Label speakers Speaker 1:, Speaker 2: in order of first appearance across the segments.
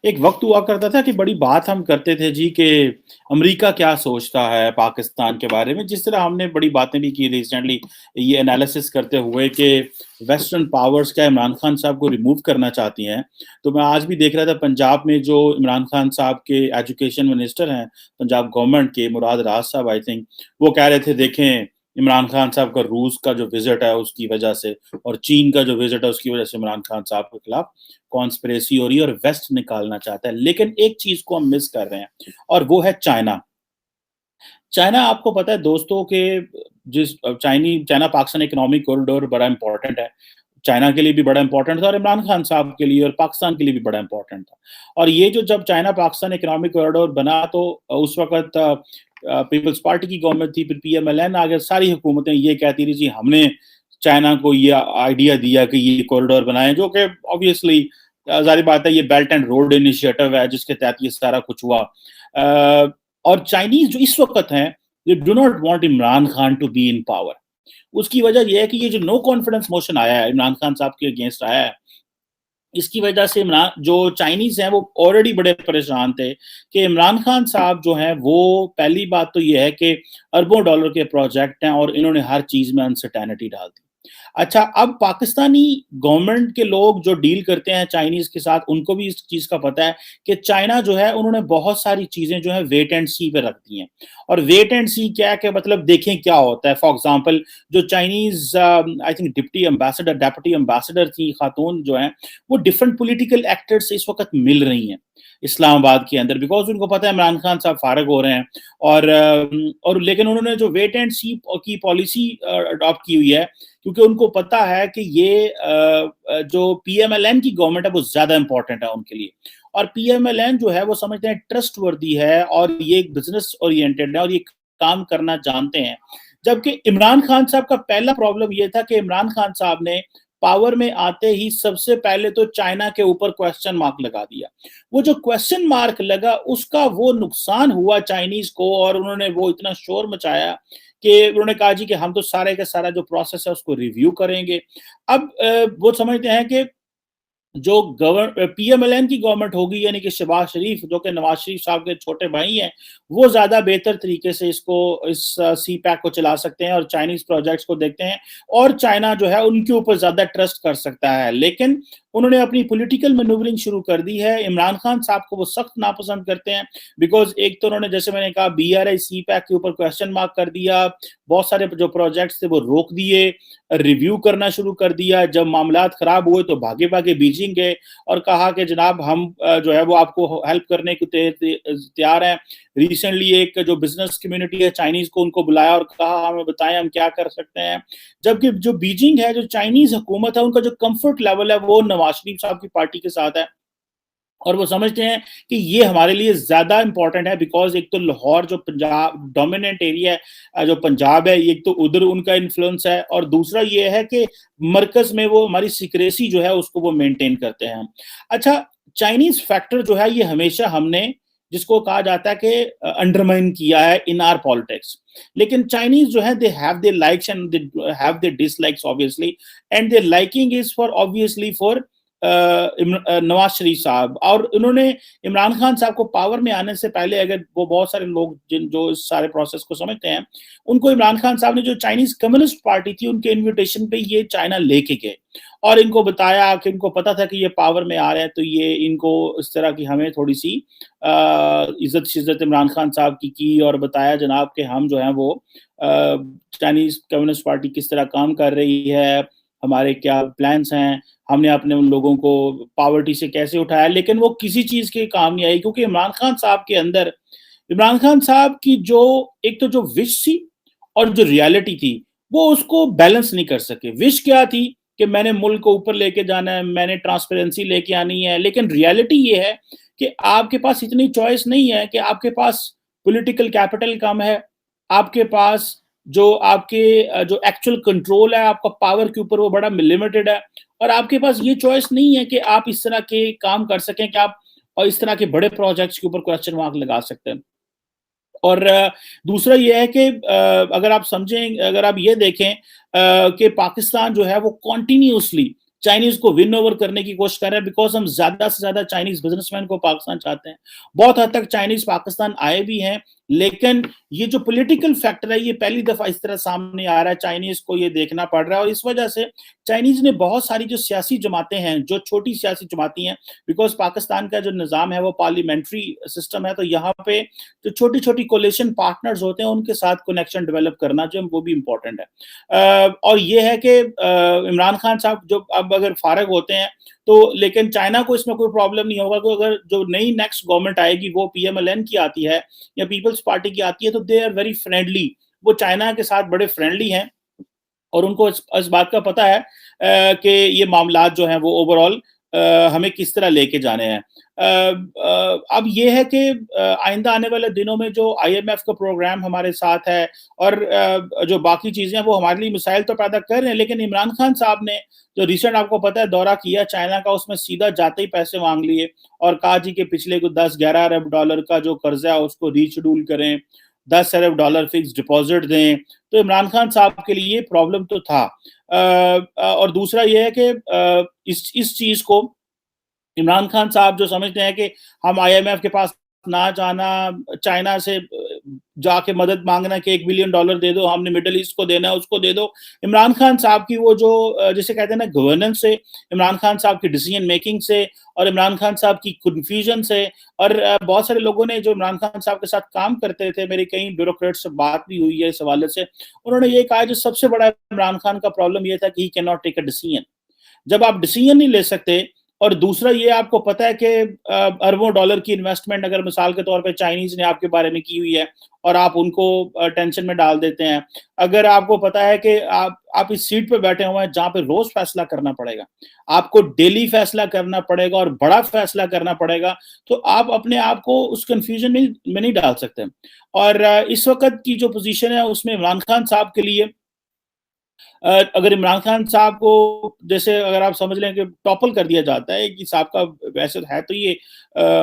Speaker 1: एक वक्त हुआ करता था कि बड़ी बात हम करते थे जी कि अमेरिका क्या सोचता है पाकिस्तान के बारे में। जिस तरह हमने बड़ी बातें भी की रिसेंटली ये एनालिसिस करते हुए कि वेस्टर्न पावर्स क्या इमरान खान साहब को रिमूव करना चाहती हैं। तो मैं आज भी देख रहा था पंजाब में जो इमरान खान साहब के एजुकेशन मिनिस्टर हैं पंजाब गवर्नमेंट के, मुराद राज साहब आई थिंक, वो कह रहे थे देखें इमरान खान साहब का रूस का जो विजिट है उसकी वजह से और चीन का जो विजिट है उसकी वजह से इमरान खान साहब के खिलाफ कॉन्स्पिरेसी हो रही है और वेस्ट निकालना चाहता है। लेकिन एक चीज को हम मिस कर रहे हैं और वो है चाइना। चाइना आपको पता है दोस्तों के जिस चाइना पाकिस्तान इकोनॉमिक कॉरिडोर बड़ा इंपॉर्टेंट है। चाइना के लिए भी बड़ा इंपॉर्टेंट था और इमरान खान साहब के लिए और पाकिस्तान के लिए भी बड़ा इंपॉर्टेंट था। और ये जो जब चाइना पाकिस्तान इकोनॉमिक कॉरिडोर बना तो उस वक्त पीपल्स पार्टी की गवर्नमेंट थी, फिर पीएमएलएन आ गया। सारी हुकूमतें ये कहती रही जी हमने चाइना को ये आइडिया दिया कि ये कॉरिडोर बनाए, जो कि ऑब्वियसली जारी बात है ये बेल्ट एंड रोड इनिशिएटिव है जिसके तहत ये सारा कुछ हुआ। और चाइनीज जो इस वक्त हैं they do not want Imran Khan to be in power. उसकी वजह यह है कि ये जो नो कॉन्फिडेंस मोशन आया है इमरान खान साहब के अगेंस्ट आया है, इसकी वजह से इमरान जो चाइनीज हैं वो ऑलरेडी बड़े परेशान थे कि इमरान खान साहब जो हैं वो पहली बात तो ये है कि अरबों डॉलर के प्रोजेक्ट हैं और इन्होंने हर चीज में अनसर्टेनिटी डाल दी। अच्छा, अब पाकिस्तानी गवर्नमेंट के लोग जो डील करते हैं चाइनीज के साथ उनको भी इस चीज का पता है कि चाइना जो है उन्होंने बहुत सारी चीजें जो है वेट एंड सी पे रख दी हैं। और वेट एंड सी क्या है कि मतलब देखें क्या होता है। फॉर एग्जांपल जो Chinese I think deputy ambassador थी खातून जो है वो डिफरेंट पॉलिटिकल एक्टर्स से इस वक्त मिल रही हैं इस्लामाबाद के अंदर, बिकॉज उनको पता है इमरान खान साहब फारग हो रहे हैं। और लेकिन उन्होंने जो वेट एंड सी की पॉलिसी अडॉप्ट की हुई है क्योंकि उनको पता है कि ये जो पीएमएलएन की गवर्नमेंट है वो ज्यादा इंपॉर्टेंट है उनके लिए। और पीएमएलएन जो है वो समझते हैं ट्रस्ट वर्दी है और ये एक बिजनेस ओरिएंटेड है और ये काम करना जानते हैं। जबकि इमरान खान साहब का पहला प्रॉब्लम ये था कि इमरान खान साहब ने पावर में आते ही सबसे पहले तो चाइना के ऊपर क्वेश्चन मार्क लगा दिया। वो जो क्वेश्चन मार्क लगा उसका वो नुकसान हुआ चाइनीज को और उन्होंने वो इतना शोर मचाया कि उन्होंने कहा जी कि हम तो सारे का सारा जो प्रोसेस है उसको रिव्यू करेंगे। अब वो समझते हैं कि जो पीएमएलएन की गवर्नमेंट होगी यानी कि शहबाज शरीफ जो कि नवाज शरीफ साहब के छोटे भाई हैं, वो ज्यादा बेहतर तरीके से इस सी पैक को चला सकते हैं और चाइनीज प्रोजेक्ट्स को देखते हैं और चाइना जो है उनके ऊपर ज्यादा ट्रस्ट कर सकता है। लेकिन उन्होंने अपनी पॉलिटिकल मैनूवरिंग शुरू कर दी है। इमरान खान साहब को वो सख्त नापसंद करते हैं बिकॉज एक तो उन्होंने जैसे मैंने कहा बीआरआई सी पैक के ऊपर क्वेश्चन मार्क कर दिया, बहुत सारे जो प्रोजेक्ट्स थे वो रोक दिए, रिव्यू करना शुरू कर दिया। जब मामलात खराब हुए तो भागे भागे बीजिंग गए और कहा कि जनाब हम जो है वो आपको हेल्प करने को तैयार हैं। रिसेंटली एक जो बिजनेस कम्युनिटी है चाइनीज को उनको बुलाया और कहा हमें बताएं हम क्या कर सकते हैं। जबकि जो बीजिंग है जो चाइनीज हुकूमत है उनका जो कंफर्ट लेवल है वो नवाज शरीफ साहब की पार्टी के साथ है और वो समझते हैं कि ये हमारे लिए ज्यादा इंपॉर्टेंट है बिकॉज एक तो लाहौर जो पंजाब डोमिनेंट एरिया है जो पंजाब है एक तो उधर उनका इन्फ्लुएंस है और दूसरा ये है कि मरकज में वो हमारी सिक्रेसी जो है उसको वो मेंटेन करते हैं। अच्छा, चाइनीज फैक्टर जो है ये हमेशा हमने जिसको कहा जाता है कि अंडरमाइन किया है इन आर पॉलिटिक्स। लेकिन चाइनीज जो है they have their likes and they have their dislikes obviously and their liking is for obviously for Nawaz Sharif साहब। और उन्होंने इमरान खान साहब को पावर में आने से पहले अगर वो बहुत सारे लोग जिन जो इस सारे प्रोसेस को समझते हैं उनको इमरान खान साहब ने जो चाइनीज कम्युनिस्ट पार्टी थी उनके इनविटेशन पे ये चाइना लेके गए और इनको बताया कि इनको पता था कि ये पावर में आ रहे हैं तो ये इनको इस तरह की हमें थोड़ी सी इज्जत शिज्जत इमरान खान साहब की और बताया जनाब कि हम जो है वो चाइनीज कम्युनिस्ट पार्टी किस तरह काम कर रही है, हमारे क्या प्लान्स हैं, हमने अपने उन लोगों को पॉवर्टी से कैसे उठाया। लेकिन वो किसी चीज के काम नहीं आई क्योंकि इमरान खान साहब के अंदर इमरान खान साहब की जो एक तो जो विश थी और जो रियलिटी थी वो उसको बैलेंस नहीं कर सके। विश क्या थी कि मैंने मुल्क को ऊपर लेके जाना है, मैंने ट्रांसपेरेंसी लेके आनी है, लेकिन रियलिटी ये है कि आपके पास इतनी चॉइस नहीं है कि आपके पास पॉलिटिकल कैपिटल कम है, आपके पास जो आपके जो एक्चुअल कंट्रोल है आपका पावर के ऊपर वो बड़ा लिमिटेड है और आपके पास ये चॉइस नहीं है कि आप इस तरह के काम कर सकें कि आप और इस तरह के बड़े प्रोजेक्ट्स के ऊपर क्वेश्चन मार्क लगा सकते हैं। और दूसरा ये है कि अगर आप समझें अगर आप ये देखें कि पाकिस्तान जो है वो कॉन्टिन्यूसली चाइनीज़ को विन ओवर करने की कोशिश कर रहे हैं बिकॉज़ हम ज़्यादा से ज़्यादा चाइनीज़ बिज़नेसमैन को पाकिस्तान चाहते हैं। बहुत हद तक चाइनीज़ पाकिस्तान आए भी हैं, लेकिन ये जो पॉलिटिकल फैक्टर है, ये पहली दफ़ा इस तरह सामने आ रहा है, चाइनीज़ को ये देखना पड़ रहा है और इस वजह से चाइनीज़ ने बहुत सारी जो सियासी जमातें हैं, जो छोटी सियासी जमातें हैं, बिकॉज़ पाकिस्तान का जो निज़ाम है, वो पार्लियामेंट्री सिस्टम है, तो यहाँ पे जो छोटी-छोटी कोalition पार्टनर्स होते हैं, उनके साथ कनेक्शन डेवलप करना जो है, वो भी इम्पोर्टेंट है। और ये है कि इमरान खान साहब जो अब अगर फारग होते हैं, तो लेकिन चाइना को इसमें कोई प्रॉब्लम नहीं होगा कि अगर जो नई नेक्स्ट गवर्नमेंट आएगी, वो पीएमएलएन की आती है या पीपल्स पार्टी की आती है, तो दे आर वेरी फ्रेंडली। वो चाइना के साथ बड़े फ्रेंडली हैं और उनको इस बात का पता है कि ये मामलात जो हैं वो ओवरऑल हमें किस तरह लेके जाने हैं। अब ये है कि आइंदा आने वाले दिनों में जो आईएमएफ का प्रोग्राम हमारे साथ है और जो बाकी चीज़ें हैं वो हमारे लिए मिसाइल तो पैदा कर रहे हैं, लेकिन इमरान खान साहब ने जो रिसेंट आपको पता है दौरा किया चाइना का, उसमें सीधा जाते ही पैसे माँग लिए और कहा जी कि पिछले को 10-11 अरब डॉलर का जो कर्जा है उसको रीशेड्यूल करें, 10 अरब डॉलर फिक्स डिपॉजिट दें। तो इमरान खान साहब के लिए ये प्रॉब्लम तो था। और दूसरा ये है कि इस चीज़ को इमरान खान साहब जो समझते हैं कि हम आईएमएफ के पास ना जाना, चाइना से जाके मदद माँगना कि $1 बिलियन दे दो, हमने मिडल ईस्ट को देना है, उसको दे दो। इमरान खान साहब की वो जो जिसे कहते हैं ना गवर्नेंस से, इमरान खान साहब की डिसीजन मेकिंग से और इमरान खान साहब की कन्फ्यूजन से और बहुत सारे लोगों ने जो इमरान खान साहब के साथ काम करते थे, मेरी कई ब्यूरोक्रेट्स से बात भी हुई है इस हवाले से, उन्होंने ये कहा जो सबसे बड़ा इमरान खान का प्रॉब्लम ये था कि he can not take a decision. जब आप डिसीजन नहीं ले सकते और दूसरा ये आपको पता है कि अरबों डॉलर की इन्वेस्टमेंट अगर मिसाल के तौर पे चाइनीज ने आपके बारे में की हुई है और आप उनको टेंशन में डाल देते हैं। अगर आपको पता है कि आप इस सीट पे बैठे हुए हैं जहां पे रोज फैसला करना पड़ेगा, आपको डेली फैसला करना पड़ेगा और बड़ा फैसला करना पड़ेगा, तो आप अपने आप को उस कंफ्यूजन में नहीं डाल सकते। और इस वक्त की जो पोजीशन है उसमें इमरान खान साहब के लिए अगर इमरान खान साहब को जैसे अगर आप समझ लें कि टॉपल कर दिया जाता है कि साहब का वैसे है तो ये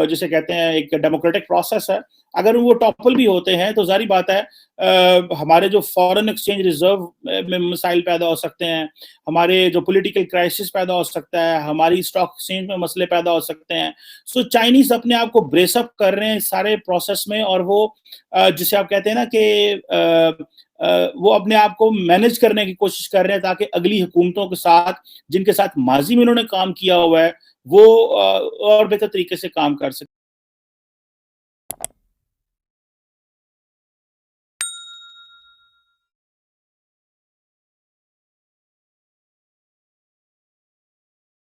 Speaker 1: जिसे कहते हैं एक डेमोक्रेटिक प्रोसेस है, अगर वो टॉपल भी होते हैं तो जारी बात है हमारे जो फॉरेन एक्सचेंज रिजर्व में मिसाइल पैदा हो सकते हैं, हमारे जो पॉलिटिकल क्राइसिस पैदा हो सकता है, हमारी स्टॉक एक्सचेंज में मसले पैदा हो सकते हैं। सो चाइनीज अपने आप को ब्रेसअप कर रहे हैं सारे प्रोसेस में और वो जिसे आप कहते हैं ना कि वो अपने आप को मैनेज करने की कोशिश कर रहे हैं ताकि अगली हुकूमतों के साथ जिनके साथ माजी में उन्होंने काम किया हुआ है वो और बेहतर तरीके से काम कर सकें।